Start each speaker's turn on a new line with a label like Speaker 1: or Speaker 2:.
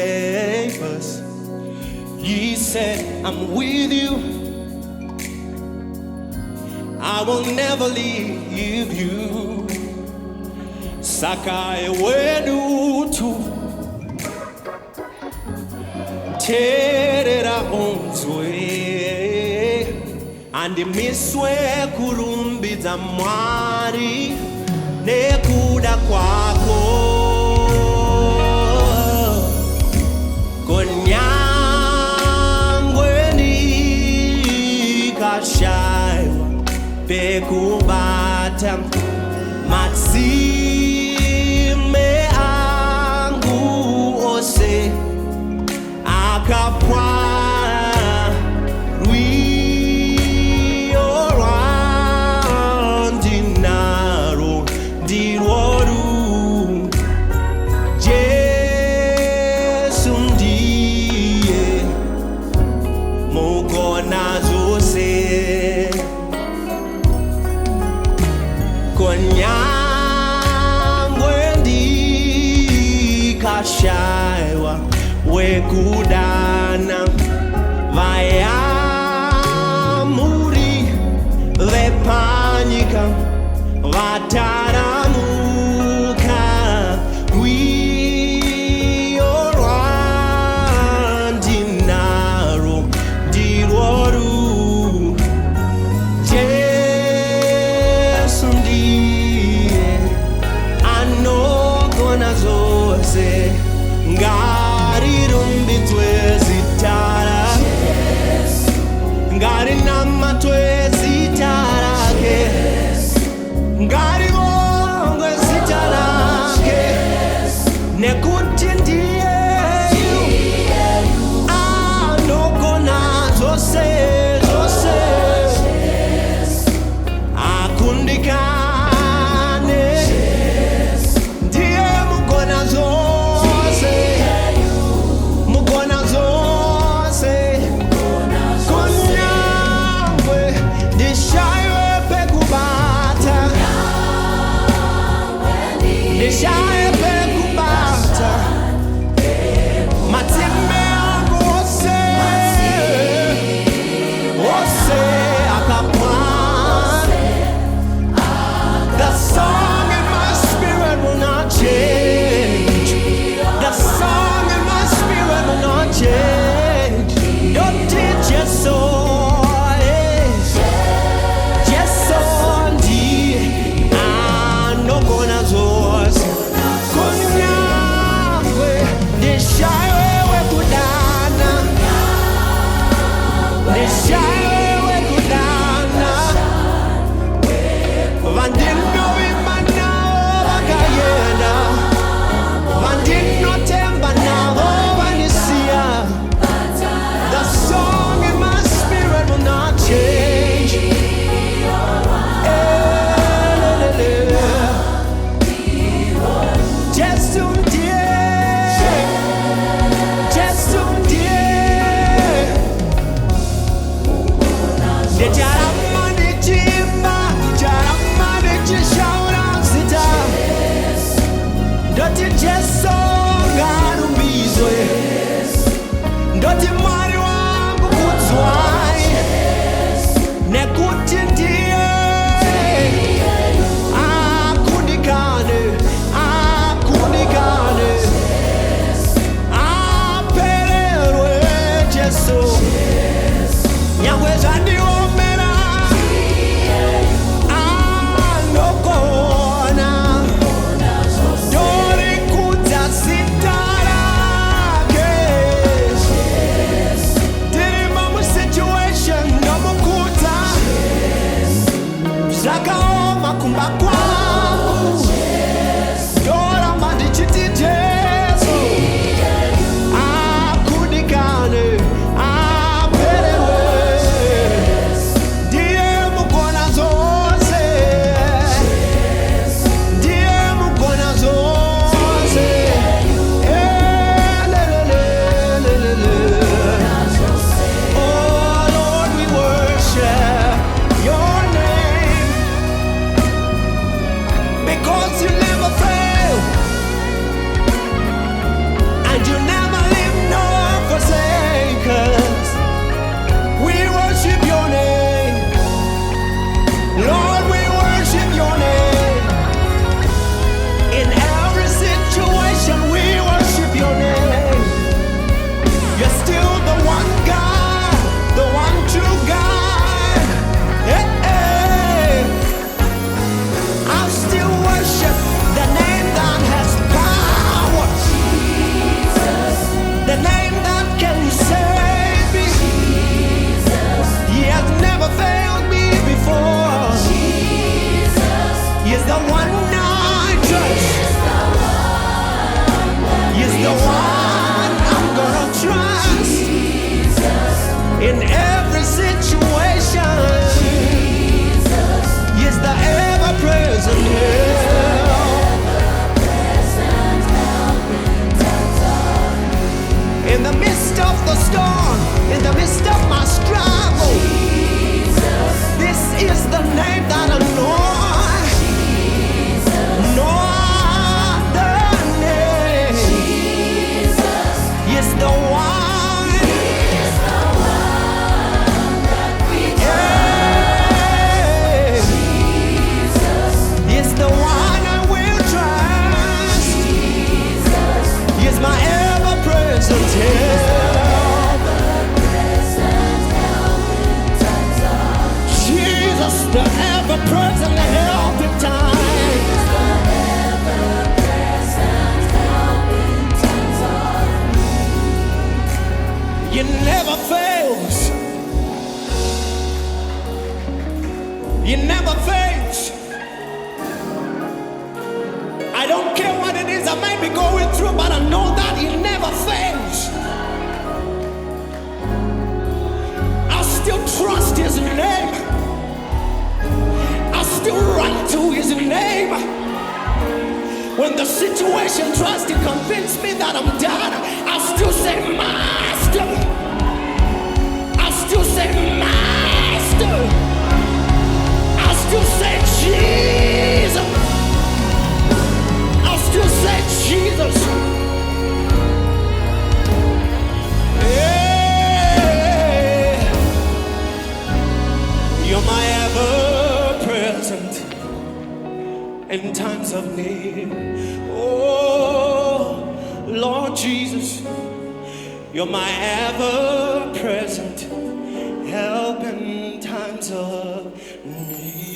Speaker 1: save us. He said, I'm with you. I will never leave you. Sakai wedu tu. Terera onzwe. Andi miswe kurumbiza mwari. Nekuda kwako. Konyangweni kashaiwa. Bekubata matsime angu ose akapwa rwandinaro ndiworu Jesu ndiye Mugona zvose Konyangwe ndikashaiwa wekudana vayamuri vepanyika vataramuka rwiyo rwandinaro ndirworu zvose ngarirumbidzwe zita rake ngarinamatwe zita rake ngarivo You never fails. You never fails. I don't care what it is I might be going through, but I know that He never fails. I still trust His name. I still run to His name. When the situation tries to convince me that I'm done, I still say, Master. I still say, Master. I still say, Jesus. I still say, Jesus. Yeah. You're my ever-present in times of need. Oh, Lord Jesus, You're my ever-present help in times of need.